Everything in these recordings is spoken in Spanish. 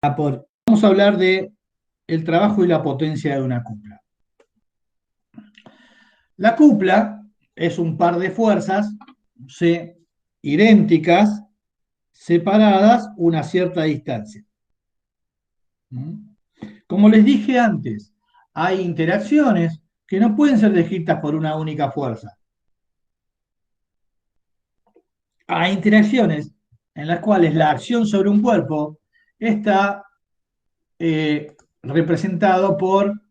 Vamos a hablar de el trabajo y la potencia de una cupla. La cupla es un par de fuerzas, ¿sí?, idénticas, separadas una cierta distancia. Como les dije antes, hay interacciones que no pueden ser descritas por una única fuerza. Hay interacciones en las cuales la acción sobre un cuerpo está representado por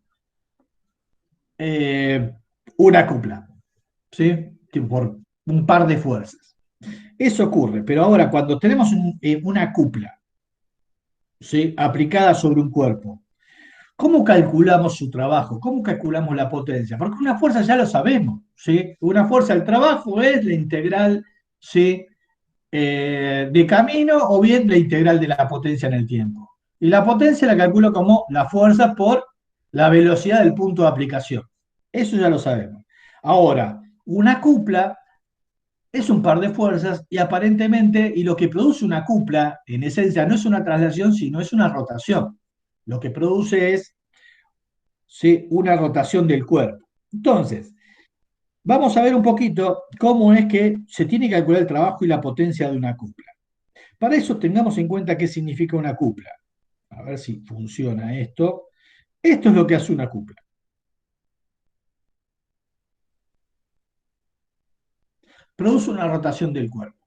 eh, una cupla, ¿sí?, por un par de fuerzas. Eso ocurre, pero ahora cuando tenemos una cupla, ¿sí?, aplicada sobre un cuerpo, ¿cómo calculamos su trabajo? ¿Cómo calculamos la potencia? Porque una fuerza ya lo sabemos, ¿sí? Una fuerza del trabajo es la integral, ¿sí?, de camino o bien la integral de la potencia en el tiempo. Y la potencia la calculo como la fuerza por la velocidad del punto de aplicación. Eso ya lo sabemos. Ahora, una cupla es un par de fuerzas y aparentemente, y lo que produce una cupla, en esencia, no es una traslación, sino es una rotación. Lo que produce es, ¿sí?, una rotación del cuerpo. Entonces, vamos a ver un poquito cómo es que se tiene que calcular el trabajo y la potencia de una cupla. Para eso tengamos en cuenta qué significa una cupla. A ver si funciona esto. Esto es lo que hace una cupla. Produce una rotación del cuerpo,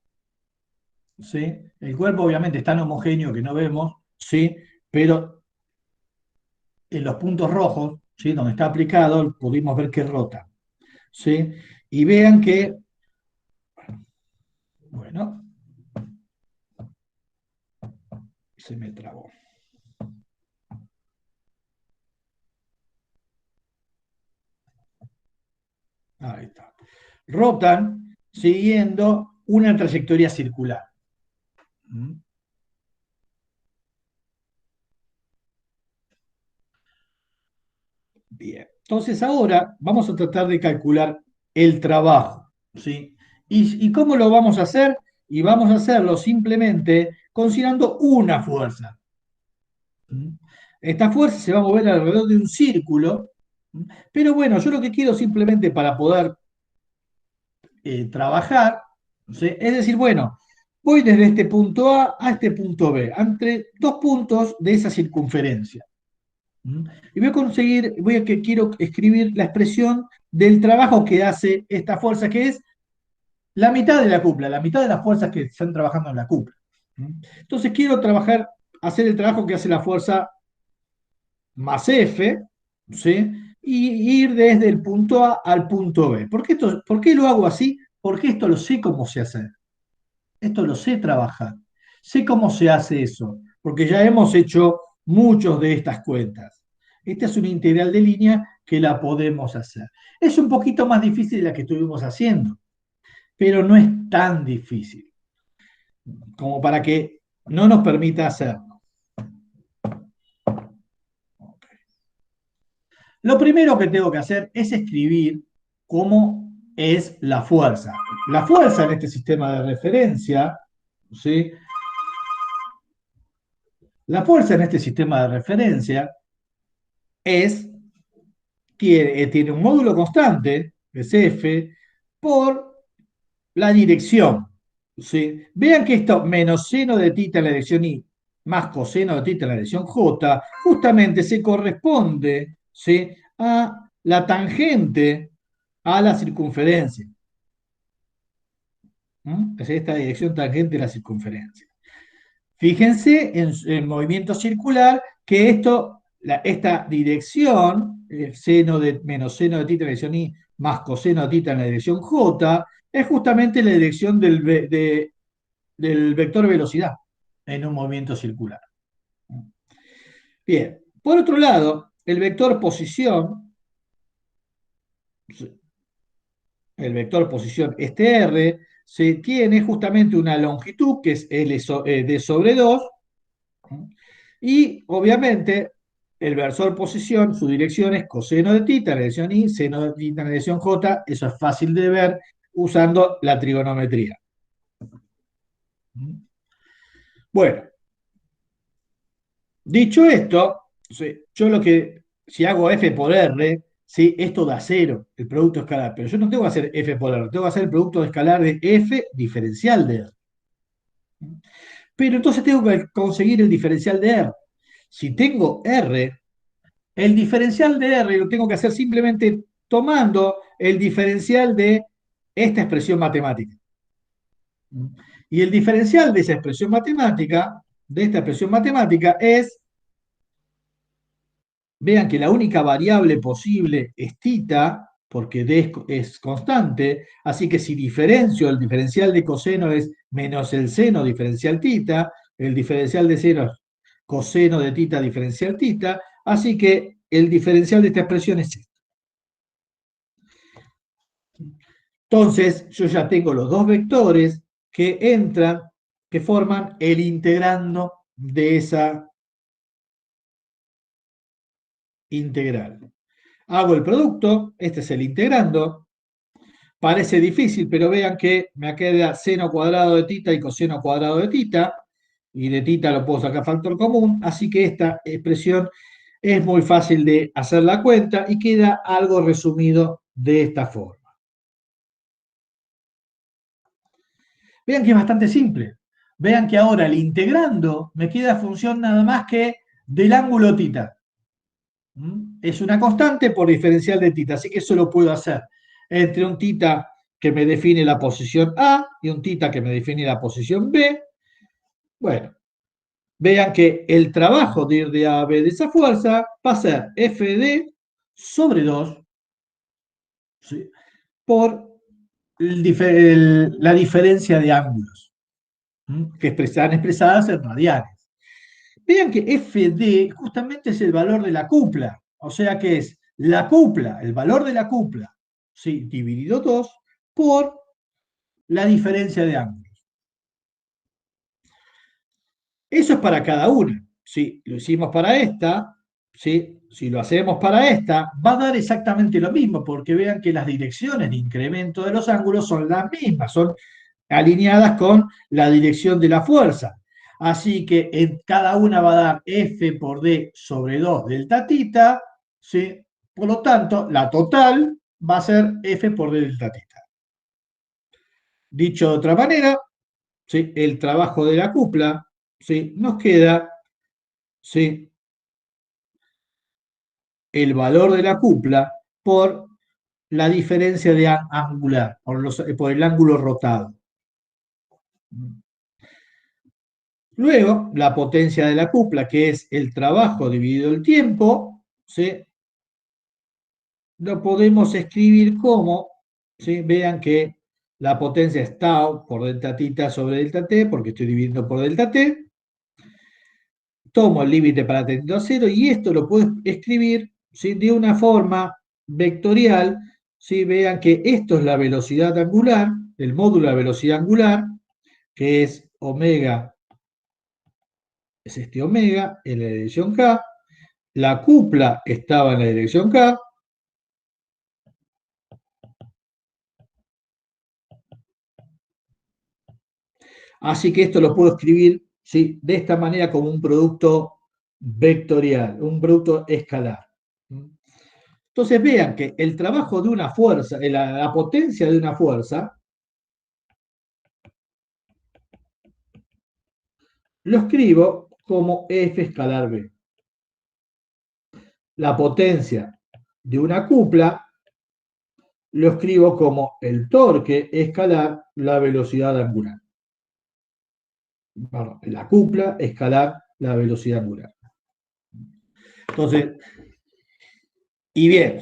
¿sí? El cuerpo obviamente es tan homogéneo que no vemos, ¿sí?, pero en los puntos rojos, ¿sí?, donde está aplicado, pudimos ver que rota, ¿sí? Y vean que, bueno, se me trabó. Ahí está. Rotan siguiendo una trayectoria circular. ¿Mm? Bien. Entonces ahora vamos a tratar de calcular el trabajo, ¿sí? ¿Y cómo lo vamos a hacer? Y vamos a hacerlo simplemente considerando una fuerza. Esta fuerza se va a mover alrededor de un círculo, pero bueno, yo lo que quiero simplemente para poder trabajar, ¿sí?, es decir, bueno, voy desde este punto A este punto B, entre dos puntos de esa circunferencia. Y voy a conseguir, quiero escribir la expresión del trabajo que hace esta fuerza, que es la mitad de la cupla, la mitad de las fuerzas que están trabajando en la cupla. Entonces quiero trabajar, hacer el trabajo que hace la fuerza más F, ¿sí?, y ir desde el punto A al punto B. ¿Por qué lo hago así? Porque esto lo sé cómo se hace. Esto lo sé trabajar. Sé cómo se hace eso, porque ya hemos hecho muchos de estas cuentas. Esta es una integral de línea que la podemos hacer. Es un poquito más difícil de la que estuvimos haciendo, pero no es tan difícil como para que no nos permita hacerlo. Lo primero que tengo que hacer es escribir cómo es la fuerza. La fuerza en este sistema de referencia, ¿sí?, la fuerza en este sistema de referencia es, tiene un módulo constante, es F, por la dirección, ¿sí? Vean que esto, menos seno de tita en la dirección I, más coseno de tita en la dirección J, justamente se corresponde, ¿sí?, a la tangente a la circunferencia. Es esta dirección tangente a la circunferencia. Fíjense en movimiento circular que esta dirección, el seno de menos seno de tita en la dirección I más coseno de tita en la dirección J, es justamente la dirección del vector velocidad en un movimiento circular. Bien, por otro lado, el vector posición este R, se tiene justamente una longitud que es D sobre 2, y obviamente el versor posición, su dirección es coseno de tita en la dirección I, seno de tita en la dirección J. Eso es fácil de ver usando la trigonometría. Bueno, Dicho esto, sí, yo lo que, si hago F por R, sí, esto da cero, el producto escalar, pero yo no tengo que hacer F por R, tengo que hacer el producto escalar de F diferencial de R. Pero entonces tengo que conseguir el diferencial de R. Si tengo R, el diferencial de R lo tengo que hacer simplemente tomando el diferencial de esta expresión matemática. Y el diferencial de esa expresión matemática, de esta expresión matemática, es, vean que la única variable posible es θ, porque D es constante, así que si diferencio el diferencial de coseno es menos el seno diferencial θ, el diferencial de seno es coseno de θ diferencial θ, así que el diferencial de esta expresión es este. Entonces, yo ya tengo los dos vectores que entran, que forman el integrando de esa integral. Hago el producto, este es el integrando. Parece difícil, pero vean que me queda seno cuadrado de θ y coseno cuadrado de θ, y de θ lo puedo sacar factor común, así que esta expresión es muy fácil de hacer la cuenta y queda algo resumido de esta forma. Vean que es bastante simple. Vean que ahora el integrando me queda función nada más que del ángulo θ. Es una constante por diferencial de θ, así que eso lo puedo hacer entre un θ que me define la posición A y un θ que me define la posición B. Bueno, vean que el trabajo de ir de A a B de esa fuerza va a ser FD sobre 2, ¿sí?, por la diferencia de ángulos, que están expresadas en radianes. Vean que FD justamente es el valor de la cupla, o sea que es la cupla, el valor de la cupla, ¿sí?, dividido 2 por la diferencia de ángulos. Eso es para cada una. Si lo hicimos para esta, ¿sí?, si lo hacemos para esta, va a dar exactamente lo mismo, porque vean que las direcciones de incremento de los ángulos son las mismas, son alineadas con la dirección de la fuerza. Así que en cada una va a dar F por D sobre 2 delta tita, ¿sí? Por lo tanto, la total va a ser F por D delta tita. Dicho de otra manera, ¿sí?, el trabajo de la cupla, ¿sí?, nos queda, ¿sí?, el valor de la cupla por la diferencia de angular, por el ángulo rotado. Luego, la potencia de la cupla, que es el trabajo dividido el tiempo, ¿sí?, lo podemos escribir como, ¿sí?, vean que la potencia es tau por delta tita sobre delta t, porque estoy dividiendo por delta t. Tomo el límite para tendiendo a cero y esto lo puedo escribir, ¿sí?, de una forma vectorial. ¿Sí? Vean que esto es la velocidad angular, el módulo de la velocidad angular, que es omega, es este omega en la dirección k. La cupla estaba en la dirección k. Así que esto lo puedo escribir, ¿sí?, de esta manera como un producto vectorial, un producto escalar. Entonces vean que el trabajo de una fuerza, la potencia de una fuerza, lo escribo como F escalar B. La potencia de una cupla lo escribo como el torque escalar la velocidad angular. Perdón, la cupla escalar la velocidad angular. Entonces, y bien,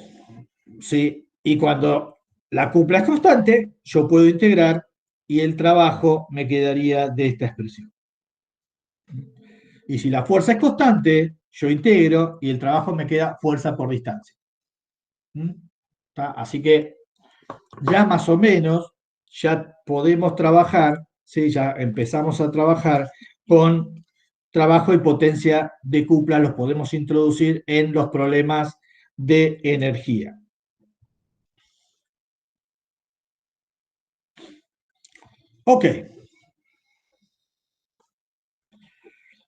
¿sí?, y cuando la cupla es constante, yo puedo integrar y el trabajo me quedaría de esta expresión. Y si la fuerza es constante, yo integro y el trabajo me queda fuerza por distancia. Así que ya más o menos ya podemos trabajar, ¿sí?, ya empezamos a trabajar con trabajo y potencia de cupla, los podemos introducir en los problemas de energía. Ok.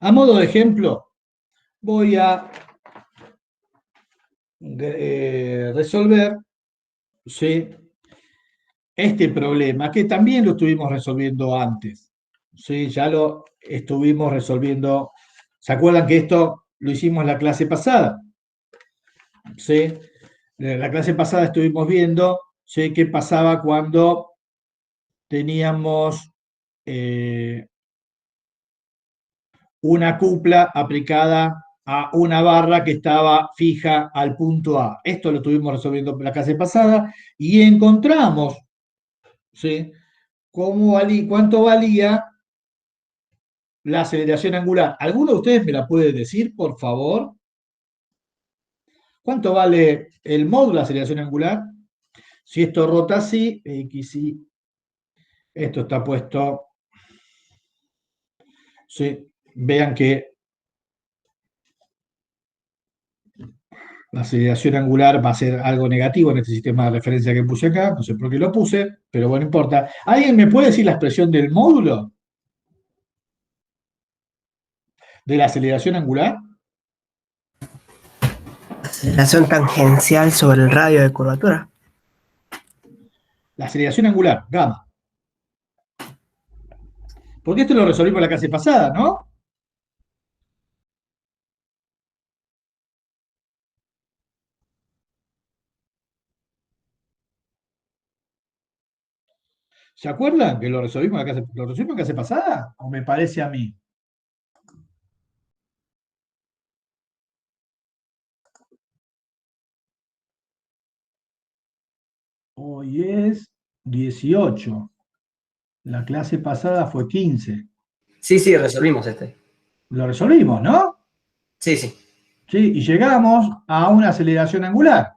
A modo de ejemplo, voy a resolver, ¿sí?, este problema, que también lo estuvimos resolviendo antes. ¿Sí? Ya lo estuvimos resolviendo. ¿Se acuerdan que esto lo hicimos en la clase pasada? ¿Sí? En la clase pasada estuvimos viendo, ¿sí?, qué pasaba cuando teníamos una cupla aplicada a una barra que estaba fija al punto A. Esto lo estuvimos resolviendo en la clase pasada y encontramos, ¿sí?, cuánto valía la aceleración angular. ¿Alguno de ustedes me la puede decir, por favor? ¿Cuánto vale el módulo de aceleración angular? Si esto rota así, X, Y, esto está puesto, ¿sí? Vean que la aceleración angular va a ser algo negativo en este sistema de referencia que puse acá, no sé por qué lo puse, pero bueno, no importa. ¿Alguien me puede decir la expresión del módulo de la aceleración angular? Aceleración tangencial sobre el radio de curvatura. La aceleración angular, gamma. Porque esto lo resolvimos la clase pasada, ¿no? ¿Se acuerdan que lo resolvimos la clase pasada? ¿O me parece a mí? Hoy es 18. La clase pasada fue 15. Sí, sí, resolvimos este. Lo resolvimos, ¿no? Sí, sí. Sí, y llegamos a una aceleración angular.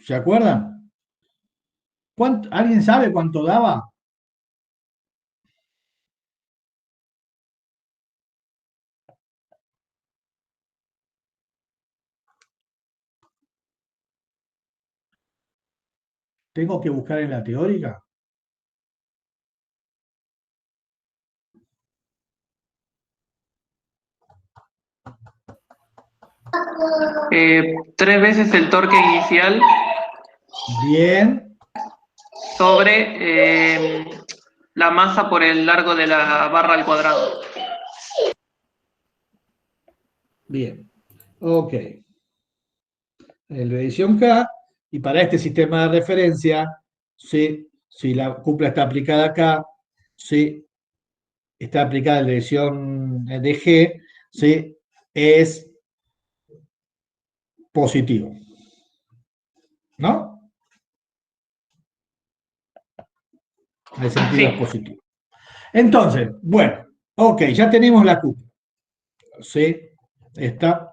¿Se acuerdan? ¿Alguien sabe cuánto daba? Tengo que buscar en la teórica. Tres veces el torque inicial Bien, sobre la masa por el largo de la barra al cuadrado. bien. Ok. La edición K, y para este sistema de referencia, ¿sí?, si la cupla está aplicada acá, ¿sí?, está aplicada en la dirección de G, ¿sí?, es positivo, ¿no? El sentido es Sí, positivo. Entonces, bueno, ok, ya tenemos la cupla, ¿sí? Está.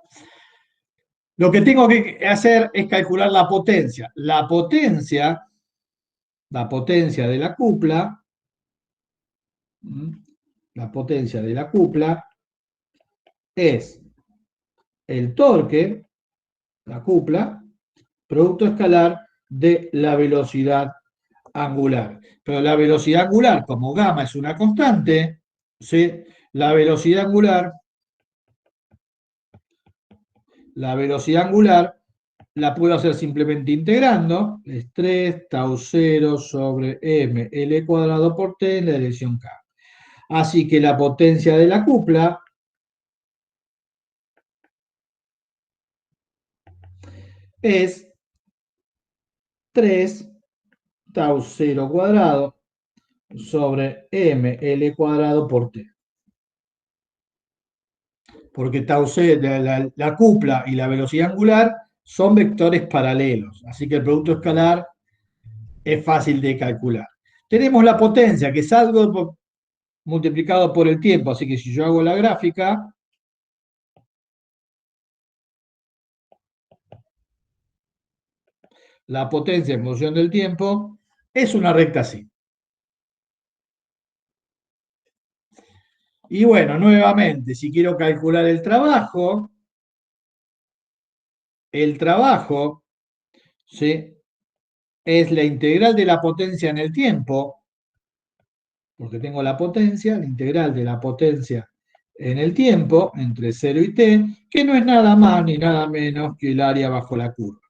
Lo que tengo que hacer es calcular la potencia. La potencia de la cupla, la potencia de la cupla es el torque, la cupla, producto escalar de la velocidad angular. Pero la velocidad angular, como gamma es una constante, ¿sí?, la velocidad angular la puedo hacer simplemente integrando, es 3 tau 0 sobre m L cuadrado por T en la dirección K. Así que la potencia de la cupla es 3 tau 0 cuadrado sobre m L cuadrado por T. Porque tau c, la cupla y la velocidad angular son vectores paralelos, así que el producto escalar es fácil de calcular. Tenemos la potencia, que es algo multiplicado por el tiempo, así que si yo hago la gráfica, la potencia en función del tiempo es una recta así. Y bueno, nuevamente, si quiero calcular el trabajo, ¿sí?, es la integral de la potencia en el tiempo, porque tengo la potencia, la integral de la potencia en el tiempo, entre 0 y t, que no es nada más ni nada menos que el área bajo la curva.